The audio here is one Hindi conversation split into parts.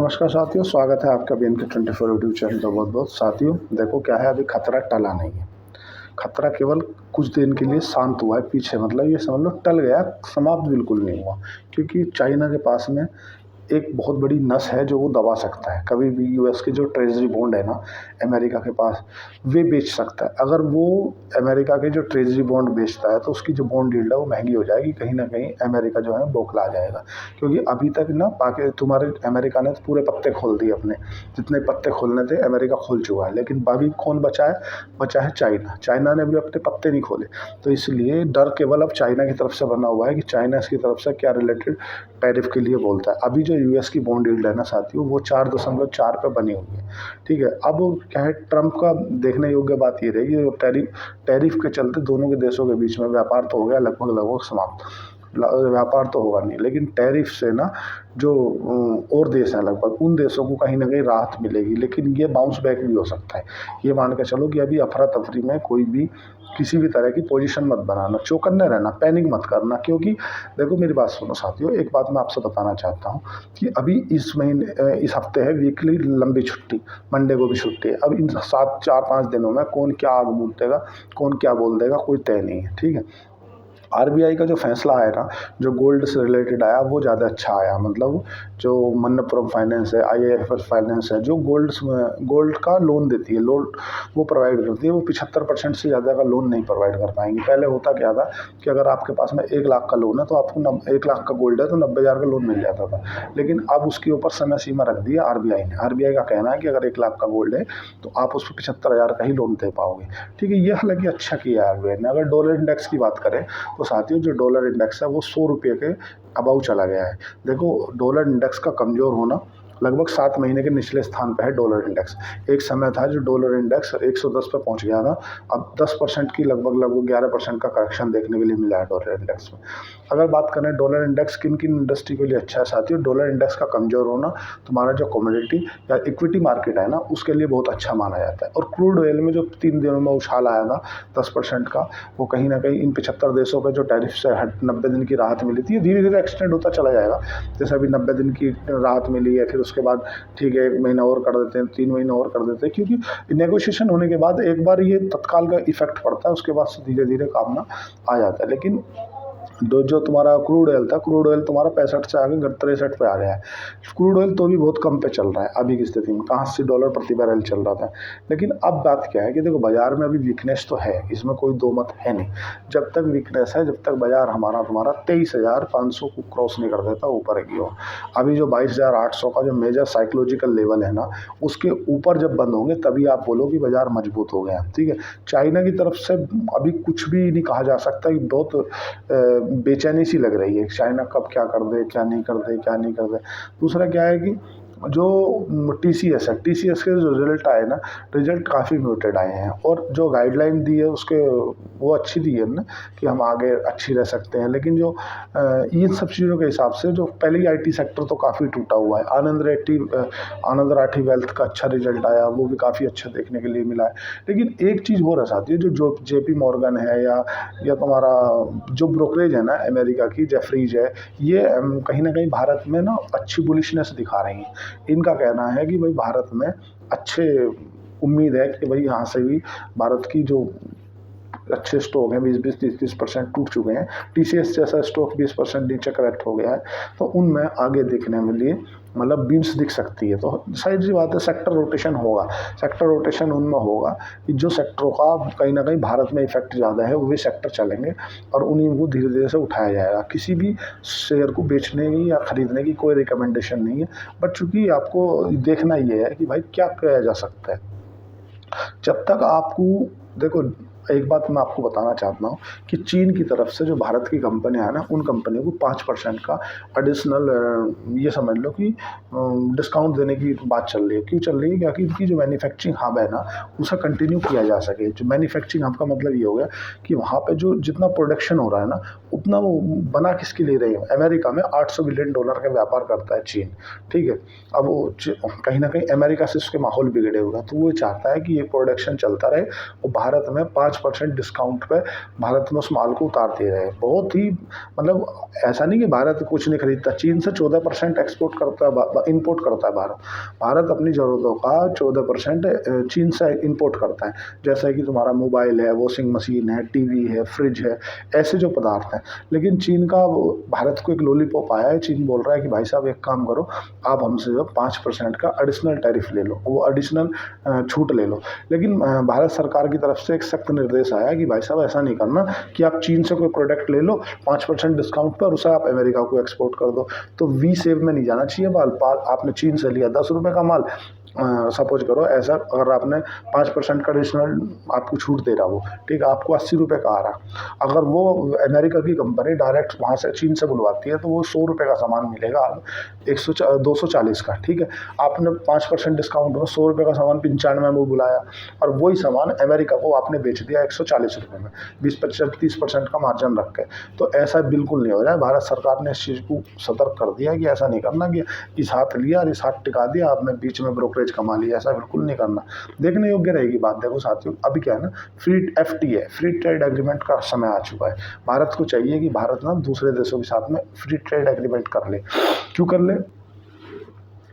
नमस्कार साथियों, स्वागत है आपका BNK 24 यूट्यूब चैनल पर। बहुत बहुत साथियों, देखो क्या है, अभी खतरा टला नहीं है। खतरा केवल कुछ दिन के लिए शांत हुआ है पीछे, मतलब ये समझ लो टल गया, समाप्त बिल्कुल नहीं हुआ। क्योंकि चाइना के पास में एक बहुत बड़ी नस है जो वो दबा सकता है। कभी भी यूएस के जो ट्रेजरी बॉन्ड है ना अमेरिका के पास, वे बेच सकता है। अगर वो अमेरिका के जो ट्रेजरी बॉन्ड बेचता है तो उसकी जो बॉन्ड यील्ड है वो महंगी हो जाएगी। कहीं ना कहीं अमेरिका जो है बौखला जाएगा। क्योंकि अभी तक ना तुम्हारे अमेरिका ने तो पूरे पत्ते खोल दिए अपने, जितने पत्ते खोलने थे अमेरिका खोल चुका है। लेकिन अभी कौन बचा है? बचा है चाइना। चाइना ने भी अपने पत्ते नहीं खोले। तो इसलिए डर केवल अब चाइना की तरफ से बना हुआ है कि चाइना इसकी तरफ से क्या रिलेटेड टैरिफ के लिए बोलता है। अभी जो यूएस की बॉन्ड यील्ड है ना साथियों, वो 4.4 पे बनी हुई है। ठीक है, अब क्या है, ट्रंप का देखने योग्य बात ये रहेगी, टैरिफ के चलते दोनों के देशों के बीच में व्यापार तो हो गया लगभग समाप्त। व्यापार तो होगा नहीं, लेकिन टैरिफ से ना जो और देश हैं लगभग, उन देशों को कहीं ना कहीं राहत मिलेगी। लेकिन ये बाउंस बैक भी हो सकता है। ये मान के चलो कि अभी अफरा तफरी में कोई भी किसी भी तरह की पोजीशन मत बनाना, चौकन्ने रहना, पैनिक मत करना। क्योंकि देखो मेरी बात सुनो साथियों, एक बात मैं आपसे बताना चाहता हूँ कि अभी इस महीने, इस हफ्ते है वीकली लंबी छुट्टी, मंडे को भी छुट्टी है। अब इन 4-5 दिनों में कौन क्या आग मूंद देगा, कौन क्या बोल देगा, कोई तय नहीं है। ठीक है, आरबीआई का जो फैसला आया ना, जो गोल्ड से रिलेटेड आया, वो ज़्यादा अच्छा आया। मतलब जो मन्नपुरम फाइनेंस है, आईआईएफएल फाइनेंस है, जो गोल्ड का लोन देती है, लोन वो प्रोवाइड करती है, वो 75% से ज़्यादा का लोन नहीं प्रोवाइड कर पाएंगी। पहले होता क्या था कि अगर आपके पास में 1 लाख का लोन है तो आपको 1 लाख का गोल्ड है तो 90,000 का लोन मिल जाता था। लेकिन अब उसके ऊपर समय सीमा रख दी है आरबीआई ने। आरबीआई का कहना है कि अगर 1 लाख का गोल्ड है तो आप उस पर 75,000 का ही लोन दे पाओगे। ठीक है, ये हालांकि अच्छा किया है आरबीआई ने। अगर डॉलर इंडेक्स की बात करें तो साथियों, जो डॉलर इंडेक्स है वो 100 रुपये के अबाउ चला गया है। देखो, डॉलर इंडेक्स का कमज़ोर होना लगभग 7 महीने के निचले स्थान पर है डॉलर इंडेक्स। एक समय था जो डॉलर इंडेक्स 110 पे पहुंच गया था। अब 10% की लगभग 11% का करेक्शन देखने के लिए मिला है डॉलर इंडेक्स में। अगर बात करें डॉलर इंडेक्स किन किन इंडस्ट्री के लिए अच्छा है साथियों, डॉलर इंडेक्स का कमज़ोर होना तुम्हारा जो कमोडिटी या इक्विटी मार्केट है ना, उसके लिए बहुत अच्छा माना जाता है। और क्रूड ऑयल में जो 3 दिनों में उछाल आया था 10% का, वो कहीं ना कहीं इन 75 देशों पर जो टैरिफ से 90 दिन की राहत मिली थी, धीरे धीरे एक्सटेंड होता चला जाएगा। जैसे अभी 90 दिन की राहत मिली है, फिर उसके बाद ठीक है 1 महीना और कर देते हैं, 3 महीने और कर देते हैं। क्योंकि नेगोशिएशन होने के बाद एक बार ये तत्काल का इफेक्ट पड़ता है, उसके बाद से धीरे धीरे काम ना आ जाता है। लेकिन जो तुम्हारा क्रूड ऑयल था, क्रूड ऑयल तुम्हारा 65 से आगे 63 पे आ गया है। क्रूड ऑयल तो भी बहुत कम पे चल रहा है अभी की स्थिति में, कहाँ $80 प्रति बैरल चल रहा था। लेकिन अब बात क्या है कि देखो, बाजार में अभी वीकनेस तो है, इसमें कोई दो मत है नहीं। जब तक वीकनेस है, जब तक बाजार हमारा तुम्हारा 23,500 को क्रॉस नहीं कर देता ऊपर की ओर, अभी जो 22,800 का जो मेजर साइकोलॉजिकल लेवल है ना, उसके ऊपर जब बंद होंगे तभी आप बोलो कि बाजार मजबूत हो गया। ठीक है, चाइना की तरफ से अभी कुछ भी नहीं कहा जा सकता कि बहुत बेचैनी सी लग रही है, चाइना कब क्या कर दे, क्या नहीं कर दे, क्या नहीं कर दे। दूसरा क्या है कि जो टीसीएस है, टीसीएस के जो रिजल्ट आए ना, रिजल्ट काफ़ी म्यूटेड आए हैं। और जो गाइडलाइन दी है उसके, वो अच्छी दी है ना कि हम आगे अच्छी रह सकते हैं। लेकिन जो इन सब चीज़ों के हिसाब से जो पहले ही आईटी सेक्टर तो काफ़ी टूटा हुआ है। आनंद राठी वेल्थ का अच्छा रिजल्ट आया, वो भी काफ़ी अच्छा देखने के लिए मिला है। लेकिन एक चीज़ हो रहा साथी, जो जेपी मॉर्गन है या तुम्हारा जो ब्रोकरेज है ना अमेरिका की, जेफरीज है, ये कहीं ना कहीं भारत में ना अच्छी बुलिशनेस दिखा रही हैं। इनका कहना है कि भाई भारत में अच्छे उम्मीद है कि भाई यहाँ से भी भारत की जो अच्छे स्टॉक हैं 20-20, 30-30% टूट चुके हैं, टीसीएस जैसा स्टॉक 20% नीचे करेक्ट हो गया है, तो उनमें आगे दिखने में लिए मतलब बीम्स दिख सकती है। तो शायद सी बात है, सेक्टर रोटेशन होगा। सेक्टर रोटेशन उनमें होगा कि जो सेक्टरों का कहीं ना कहीं भारत में इफेक्ट ज़्यादा है, वही सेक्टर चलेंगे और उन्हीं को धीरे धीरे से उठाया जाएगा। किसी भी शेयर को बेचने की या खरीदने की कोई रिकमेंडेशन नहीं है, बट चूंकि आपको देखना ये है कि भाई क्या किया जा सकता है। जब तक आपको, देखो एक बात मैं आपको बताना चाहता हूँ कि चीन की तरफ से जो भारत की कंपनियां हैं ना, उन कंपनियों को 5% का एडिशनल, ये समझ लो कि डिस्काउंट देने की बात चल रही है। क्यों चल रही है? क्योंकि इनकी जो मैन्युफैक्चरिंग हब है ना, उसे कंटिन्यू किया जा सके। जो मैन्युफैक्चरिंग हब का मतलब ये हो गया कि वहाँ पर जो जितना प्रोडक्शन हो रहा है ना, उतना वो बना किसके लिए रही है। अमेरिका में $800 बिलियन का व्यापार करता है चीन। ठीक है, अब वो कहीं ना कहीं अमेरिका से उसके माहौल बिगड़े हुए हैं, तो वो चाहता है कि ये प्रोडक्शन चलता रहे और भारत में 5 5% डिस्काउंट पे भारत में उस माल को उतार दे रहे हैं। बहुत ही मतलब ऐसा नहीं कि भारत कुछ नहीं खरीदता, चीन से 14% एक्सपोर्ट करता है, इम्पोर्ट करता है भारत। भारत अपनी ज़रूरतों का 14% चीन से इम्पोर्ट करता है, जैसे कि तुम्हारा मोबाइल है, वॉशिंग मशीन है, टीवी है, फ्रिज है, ऐसे जो पदार्थ हैं। लेकिन चीन का भारत को एक लॉलीपॉप आया है, चीन बोल रहा है कि भाई साहब एक काम करो, आप हमसे जो 5% का एडिशनल टैरिफ ले लो, वो एडिशनल छूट ले लो। लेकिन भारत सरकार की तरफ से एक सख्त निर्देश आया कि भाई साहब ऐसा नहीं करना कि आप चीन से कोई प्रोडक्ट ले लो 5% डिस्काउंट पर, उसे आप अमेरिका को एक्सपोर्ट कर दो। तो वी सेव में नहीं जाना चाहिए माल। आपने चीन से लिया 10 रुपये का माल, सपोज करो ऐसा, अगर आपने 5% का एडिशनल आपको छूट दे रहा वो, ठीक है, आपको 80 रुपये का आ रहा। अगर वो अमेरिका की कंपनी डायरेक्ट वहाँ से चीन से बुलवाती है तो वो 100 रुपये का सामान मिलेगा 240 का, ठीक है। आपने 5% डिस्काउंट में 100 रुपये का सामान 95 में बुलाया, और वही सामान अमेरिका को आपने बेच दिया 140 रुपये में, 20-30% का मार्जिन रख के। तो ऐसा बिल्कुल नहीं हो रहा है। भारत सरकार ने इस चीज़ को सतर्क कर दिया कि ऐसा नहीं करना कि इस हाथ लिया और इस हाथ टिका दिया, आपने बीच में ब्रोकरेज कमा लिया, ऐसा बिल्कुल नहीं करना। देखने योग्य रहेगी बात। देखो साथियों, अभी क्या है ना, free FTA free trade agreement का समय आ चुका है। भारत को चाहिए कि भारत ना दूसरे देशों के साथ में फ्री ट्रेड एग्रीमेंट कर ले। क्यों कर ले?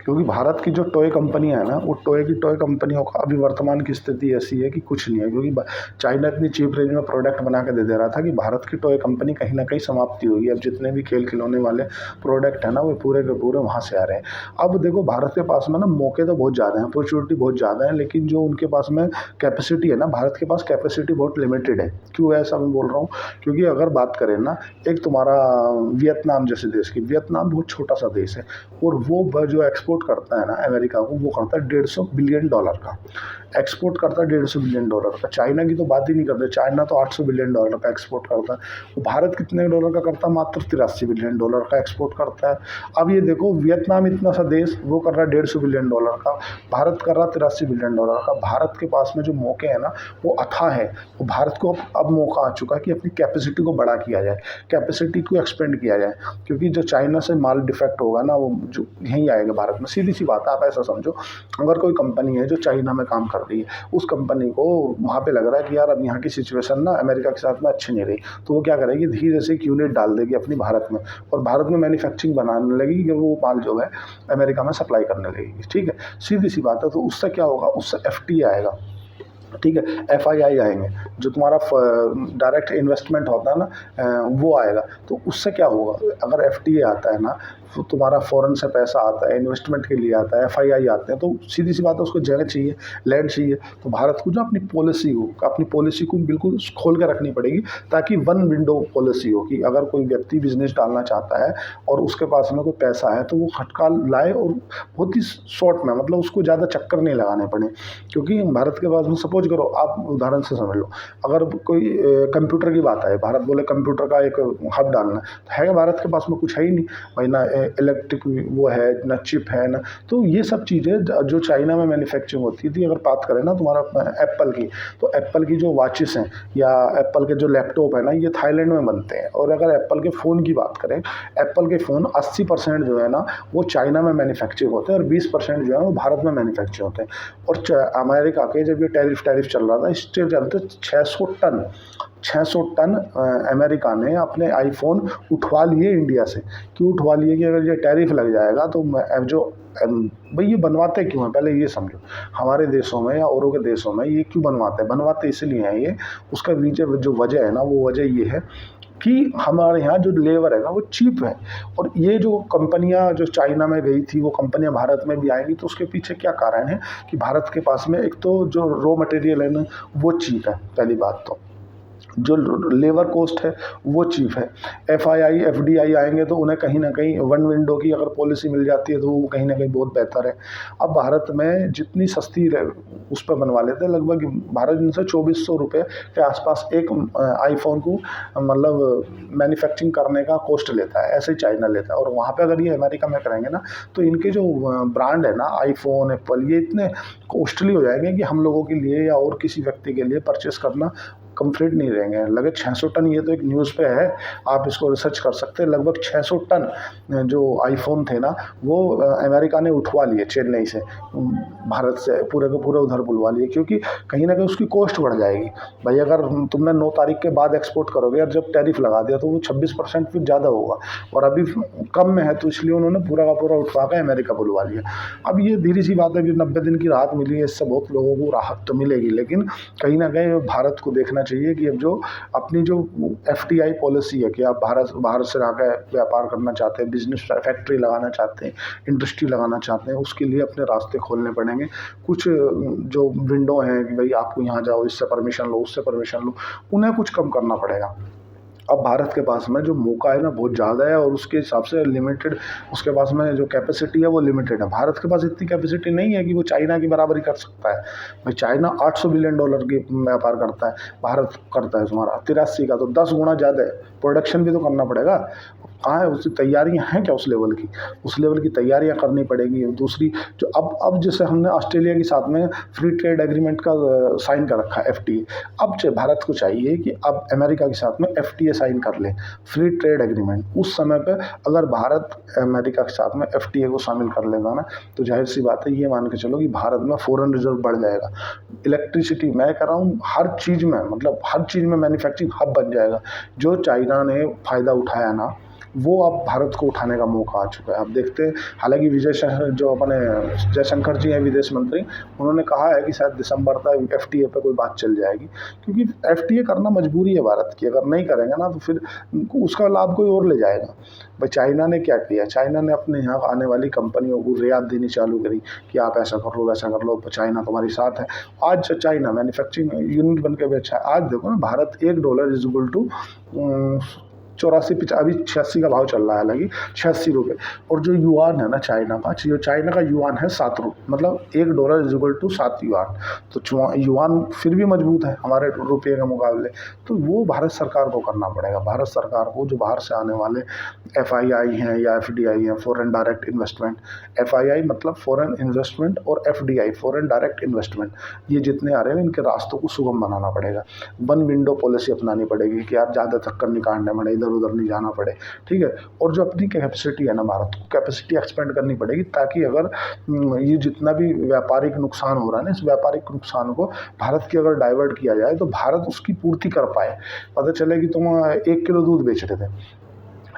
क्योंकि भारत की जो टॉय कंपनियां हैं ना, वो टॉय कंपनियों का अभी वर्तमान की स्थिति ऐसी है कि कुछ नहीं है। क्योंकि चाइना इतनी चीप रेंज में प्रोडक्ट बना के दे रहा था कि भारत की टॉय कंपनी कहीं ना कहीं समाप्ति होगी। अब जितने भी खेल खिलौने वाले प्रोडक्ट है ना, वो पूरे के पूरे वहाँ से आ रहे हैं। अब देखो भारत के पास में ना मौके तो बहुत ज़्यादा हैं, अपॉर्चुनिटी बहुत ज़्यादा है, लेकिन जो उनके पास में कैपेसिटी है ना, भारत के पास कैपेसिटी बहुत लिमिटेड है। क्यों ऐसा मैं बोल रहा हूँ? क्योंकि अगर बात करें ना, एक तुम्हारा वियतनाम जैसे देश की, वियतनाम बहुत छोटा सा देश है, और वो जो एक्सपोर्ट करता है ना अमेरिका को, वो करता है $150 बिलियन का एक्सपोर्ट करता है, $150 बिलियन का। चाइना की तो बात ही नहीं करते, चाइना तो $800 बिलियन का एक्सपोर्ट करता है। भारत कितने डॉलर का करता है? मात्र $83 बिलियन का एक्सपोर्ट करता है। अब ये देखो, वियतनाम इतना सा देश, वो कर रहा है $150 बिलियन का, भारत कर रहा है $83 बिलियन का। भारत के पास में जो मौके हैं ना, वो अथाह है। तो भारत को अब मौका आ चुका है कि अपनी कैपेसिटी को बड़ा किया जाए, कैपेसिटी को एक्सपेंड किया जाए। क्योंकि जो चाइना से माल डिफेक्ट होगा ना, वो जो यहीं आएगा भारत में। सीधी सी बात है, आप ऐसा समझो, अगर कोई कंपनी है जो चाइना में काम कर रही है, उस कंपनी को वहाँ पे लग रहा है कि यार अब यहाँ की सिचुएशन ना अमेरिका के साथ में अच्छी नहीं रही, तो वो क्या करेगी, धीरे से एक यूनिट डाल देगी अपनी भारत में, और भारत में मैन्युफैक्चरिंग बनाने लगेगी कि वो माल जो है अमेरिका में सप्लाई करने लगेगी। ठीक है, सीधी सी बात है। तो उससे क्या होगा? उससे FTA आएगा, ठीक है, FII आएंगे, जो तुम्हारा डायरेक्ट इन्वेस्टमेंट होता है ना, वो आएगा। तो उससे क्या होगा? अगर FTA आता है ना, तो तुम्हारा फॉरेन से पैसा आता है, इन्वेस्टमेंट के लिए आता है, FII आते हैं, तो सीधी सी बात है, उसको जगह चाहिए, लैंड चाहिए। तो भारत को जो अपनी पॉलिसी को बिल्कुल खोल कर रखनी पड़ेगी, ताकि वन विंडो पॉलिसी हो कि अगर कोई व्यक्ति बिजनेस डालना चाहता है और उसके पास में कोई पैसा है, तो वो खटका लाए, और बहुत ही शॉर्ट में, मतलब उसको ज़्यादा चक्कर नहीं लगाने पड़े। क्योंकि भारत के पास में, सपोज करो, आप उदाहरण से समझ लो, अगर कोई कंप्यूटर की बात है, भारत बोले कंप्यूटर का एक हब डालना है भारत के पास में कुछ है ही नहीं भाई, ना इलेक्ट्रिक वो है, ना चिप है, ना। तो ये सब चीज़ें जो चाइना में मैन्युफैक्चरिंग होती थी, अगर बात करें ना तुम्हारा एप्पल की, तो एप्पल की जो वॉचेस हैं या एप्पल के जो लैपटॉप है ना, ये थाईलैंड में बनते हैं। और अगर एप्पल के फ़ोन की बात करें, एप्पल के फ़ोन 80% जो है ना, वो चाइना में मैन्युफैक्चरिंग होते हैं, और 20% जो है वो भारत में मैन्युफैक्चर होते हैं। और अमेरिका के जब ये टैरिफ चल रहा था, इसके चलते 600 टन अमेरिका ने अपने आईफोन उठवा लिए इंडिया से। क्यों उठवा लिए? कि अगर ये टैरिफ लग जाएगा तो जो भाई ये बनवाते क्यों हैं, पहले ये समझो। हमारे देशों में या औरों के देशों में ये क्यों बनवाते हैं? बनवाते इसलिए हैं ये, उसका जो वजह है ना, वो वजह ये है कि हमारे यहाँ जो लेबर है ना, वो चीप है। और ये जो कंपनियां जो चाइना में गई थी, वो कंपनियां भारत में भी आएंगी, तो उसके पीछे क्या कारण है कि भारत के पास में एक तो जो रॉ मटेरियल है ना, वो चीप है, पहली बात। तो जो लेबर कॉस्ट है वो चीप है। FII FDI आएंगे तो उन्हें कहीं ना कहीं वन विंडो की अगर पॉलिसी मिल जाती है, तो वो कहीं ना कहीं बहुत बेहतर है। अब भारत में जितनी सस्ती उस पर बनवा लेते हैं, लगभग भारत इनसे 2400 रुपये के आसपास एक आईफोन को मतलब मैन्युफैक्चरिंग करने का कॉस्ट लेता है, ऐसे ही चाइना लेता है। और वहाँ पे अगर ये अमेरिका में करेंगे ना, तो इनके जो ब्रांड है ना, आईफोन, एप्पल, ये इतने कॉस्टली हो जाएंगे कि हम लोगों के लिए या और किसी व्यक्ति के लिए परचेस करना कंप्लीट नहीं रहेंगे। लगे 600 टन, ये तो एक न्यूज़ पे है, आप इसको रिसर्च कर सकते हैं। लगभग 600 टन जो आईफोन थे ना, वो अमेरिका ने उठवा लिए चेन्नई से, भारत से पूरे के पूरे उधर बुलवा लिए, क्योंकि कहीं ना कहीं उसकी कॉस्ट बढ़ जाएगी। भाई अगर तुमने 9 तारीख के बाद एक्सपोर्ट करोगे और जब टैरिफ लगा दिया तो वो 26% फिर ज़्यादा होगा, और अभी कम में है, तो इसलिए उन्होंने पूरा का पूरा उठवा के अमेरिका बुलवा लिया। अब ये धीरे सी बात है कि 90 दिन की राहत मिली है, इससे बहुत लोगों को राहत तो मिलेगी, लेकिन कहीं ना कहीं भारत को देखना चाहिए कि अब जो अपनी जो FDI पॉलिसी है कि आप बाहर से आकर व्यापार करना चाहते हैं, बिजनेस फैक्ट्री लगाना चाहते हैं, इंडस्ट्री लगाना चाहते हैं, उसके लिए अपने रास्ते खोलने पड़ेंगे। कुछ जो विंडो हैं कि भाई आपको यहाँ जाओ, इससे परमिशन लो, उससे परमिशन लो, उन्हें कुछ कम करना पड़ेगा। अब भारत के पास में जो मौका है ना बहुत ज़्यादा है, और उसके हिसाब से लिमिटेड, उसके पास में जो कैपेसिटी है वो लिमिटेड है। भारत के पास इतनी कैपेसिटी नहीं है कि वो चाइना की बराबरी कर सकता है। भाई चाइना $800 बिलियन की व्यापार करता है, भारत करता है तुम्हारा 83 का, तो 10 गुना ज़्यादा है। प्रोडक्शन भी तो करना पड़ेगा, कहाँ है उसकी तैयारियां हैं क्या उस लेवल की? उस लेवल की तैयारियां करनी पड़ेगी। दूसरी जो अब जैसे हमने ऑस्ट्रेलिया के साथ में फ्री ट्रेड एग्रीमेंट का साइन कर रखा है, FTA, अब भारत को चाहिए कि अब अमेरिका के साथ में FTA साइन कर ले, फ्री ट्रेड एग्रीमेंट। उस समय पे अगर भारत अमेरिका के साथ में FTA को शामिल कर लेगा ना, तो जाहिर सी बात है, ये मान के चलो कि भारत में फॉरेन रिजर्व बढ़ जाएगा। इलेक्ट्रिसिटी, मैं कह रहा हूँ हर चीज़ में, मतलब हर चीज़ में मैन्युफैक्चरिंग हब बन जाएगा। जो चाइना ने फ़ायदा उठाया ना, वो अब भारत को उठाने का मौका आ चुका है। आप देखते हैं, हालांकि जो अपने जयशंकर जी हैं विदेश मंत्री, उन्होंने कहा है कि शायद दिसंबर तक FTA पे कोई बात चल जाएगी, क्योंकि FTA करना मजबूरी है भारत की। अगर नहीं करेंगे ना तो फिर उसका लाभ कोई और ले जाएगा। भाई चाइना ने क्या किया, चाइना ने अपने यहाँ आने वाली कंपनियों को रियायत देनी चालू करी कि आप ऐसा कर लो, वैसा कर लो, चाइना तुम्हारी साथ है। आज चाइना मैन्युफैक्चरिंग यूनिट बन के बेचा है। आज देखो ना, भारत $1 इज इक्वल टू 84 अभी 86 का भाव चल रहा है, हालांकि 86 रुपये। और जो युआन है ना चाइना का, जो चाइना का युआन है 7 रुपये, मतलब $1 इज इक्वल टू 7 युआन। तो युआन फिर भी मजबूत है हमारे रुपये के मुकाबले। तो वो भारत सरकार को करना पड़ेगा। भारत सरकार को जो बाहर से आने वाले FII हैं या FDI हैं, फॉरेन डायरेक्ट इन्वेस्टमेंट, FII मतलब फॉरेन इन्वेस्टमेंट, और FDI फॉरेन डायरेक्ट इन्वेस्टमेंट, ये जितने आ रहे हैं इनके रास्तों को सुगम बनाना पड़ेगा। वन विंडो पॉलिसी अपनानी पड़ेगी कि यार ज़्यादा चक्कर नहीं काटने पड़े, इधर उधर नहीं जाना पड़े, ठीक है। और जो अपनी कैपेसिटी है ना, भारत को कैपेसिटी एक्सपेंड करनी पड़ेगी, ताकि अगर ये जितना भी व्यापारिक नुकसान हो रहा है ना, इस व्यापारिक नुकसान को भारत की अगर डाइवर्ट किया जाए तो भारत उसकी पूर्ति कर पाए। पता चले कि तुम 1 किलो दूध बेच रहे थे,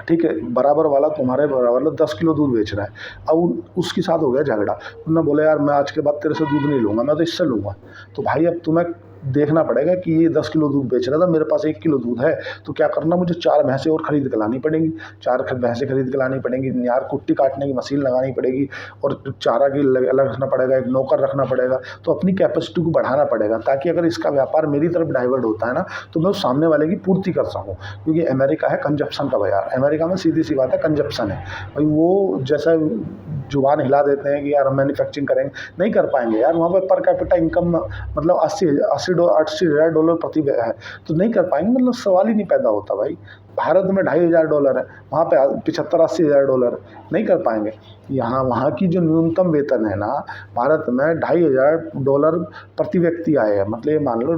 ठीक है, बराबर वाला तुम्हारे बराबर 10 किलो दूध बेच रहा है, अब उसके साथ हो गया झगड़ा। उन्होंने बोला यार मैं आज के बाद तेरे से दूध नहीं लूँगा, मैं तो इससे लूँगा। तो भाई अब तुम्हें देखना पड़ेगा कि ये 10 किलो दूध बेच रहा था, मेरे पास 1 किलो दूध है, तो क्या करना, मुझे 4 भैंसें और खरीद के लानी पड़ेंगी, 4 भैंसें खरीद के लानी पड़ेंगी, यार कुट्टी काटने की मशीन लगानी पड़ेगी, और चारा की अलग रखना पड़ेगा, एक नौकर रखना पड़ेगा। तो अपनी कैपेसिटी को बढ़ाना पड़ेगा, ताकि अगर इसका व्यापार मेरी तरफ डाइवर्ट होता है ना, तो मैं उस सामने वाले की पूर्ति कर सकूँ। क्योंकि अमेरिका है कंजप्शन का बाजार, अमेरिका में सीधी सी बात है कंजप्शन है भाई। वो जैसा जुबान हिला देते हैं कि यार हम मैन्युफैक्चरिंग करेंगे, नहीं कर पाएंगे यार। वहाँ पर पर कैपिटा इनकम मतलब $80,000 प्रति है, तो नहीं कर पाएंगे, मतलब सवाल ही नहीं पैदा होता भाई। भारत में $2,500 है, वहाँ पे 75-80 हज़ार $, नहीं कर पाएंगे। यहाँ वहाँ की जो न्यूनतम वेतन है ना, भारत में $2,500 प्रति व्यक्ति आएगा, मतलब ये मान लो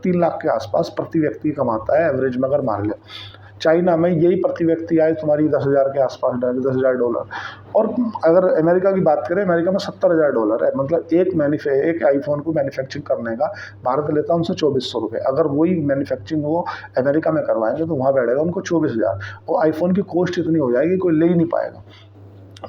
3 लाख के आसपास प्रति व्यक्ति कमाता है एवरेज में, अगर मान लो। चाइना में यही प्रति व्यक्ति आए तुम्हारी 10,000 के आसपास, $10,000। और अगर अमेरिका की बात करें, अमेरिका में $70,000 है, मतलब एक आईफोन को मैन्युफैक्चरिंग करने का भारत लेता है उनसे ₹2,400। अगर वही मैन्युफैक्चरिंग वो अमेरिका में करवाएंगे तो वहाँ बैठेगा उनको 24,000, और आईफोन की कॉस्ट इतनी हो जाएगी कोई ले ही नहीं पाएगा।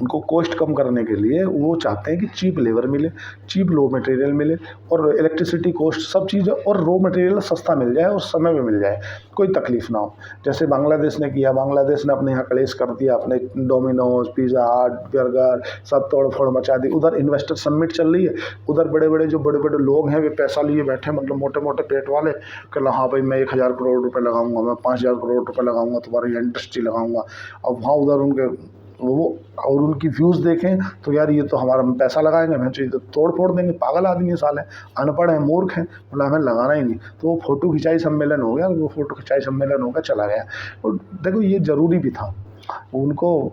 उनको कॉस्ट कम करने के लिए वो चाहते हैं कि चीप लेबर मिले, चीप रो मटेरियल मिले, और इलेक्ट्रिसिटी कॉस्ट सब चीज़, और रो मटेरियल सस्ता मिल जाए और समय में मिल जाए, कोई तकलीफ ना हो। जैसे बांग्लादेश ने किया, बांग्लादेश ने अपने यहाँ कलेश कर दिया, अपने डोमिनोज, पिज़्ज़ा हट, बर्गर सब तोड़ फोड़ मचा दी। उधर इन्वेस्टर समिट चल रही है, उधर बड़े बड़े लोग हैं, वे पैसा लिए बैठे, मतलब मोटे मोटे पेट वाले, कि हाँ भाई मैं 1,000 करोड़ रुपये लगाऊंगा, मैं 5,000 करोड़ रुपये लगाऊंगा, तुम्हारी इंडस्ट्री लगाऊंगा। अब वहाँ उधर उनके वो और उनकी व्यूज़ देखें तो यार ये तो हमारा पैसा लगाएंगे, मैं चाहिए तो तोड़ फोड़ देंगे, पागल आदमी है साले, अनपढ़ हैं, मूर्ख हैं, मतलब हमें लगाना ही नहीं। तो वो फ़ोटो खिंचाई सम्मेलन हो गया, वो फ़ोटो खिंचाई सम्मेलन होकर चला गया। और देखो ये ज़रूरी भी था, उनको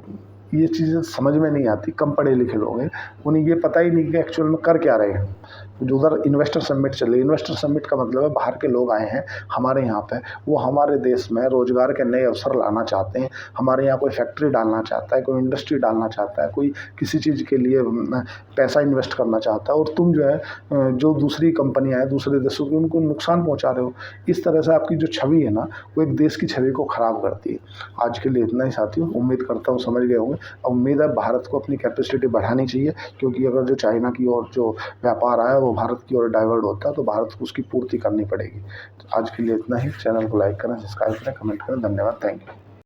ये चीज़ें समझ में नहीं आती, कम पढ़े लिखे लोग हैं, उन्हें ये पता ही नहीं कि एक्चुअल में कर क्या रहे हैं। जो उधर इन्वेस्टर समिट चल रही है, इन्वेस्टर समिट का मतलब है बाहर के लोग आए हैं हमारे यहाँ पे, वो हमारे देश में रोजगार के नए अवसर लाना चाहते हैं, हमारे यहाँ कोई फैक्ट्री डालना चाहता है, कोई इंडस्ट्री डालना चाहता है, कोई किसी चीज़ के लिए पैसा इन्वेस्ट करना चाहता है, और तुम जो है जो दूसरी कंपनियां हैं दूसरे देशों की उनको नुकसान पहुंचा रहे हो। इस तरह से आपकी जो छवि है ना वो एक देश की छवि को ख़राब करती है। आज के लिए इतना ही साथियों, उम्मीद करता हूँ समझ गए होंगे। उम्मीद है भारत को अपनी कैपेसिटी बढ़ानी चाहिए, क्योंकि अगर जो चाइना की ओर जो व्यापार आया वो भारत की ओर डाइवर्ट होता है तो भारत को उसकी पूर्ति करनी पड़ेगी। तो आज के लिए इतना ही। चैनल को लाइक करें, सब्सक्राइब करें, कमेंट करें। धन्यवाद, थैंक यू।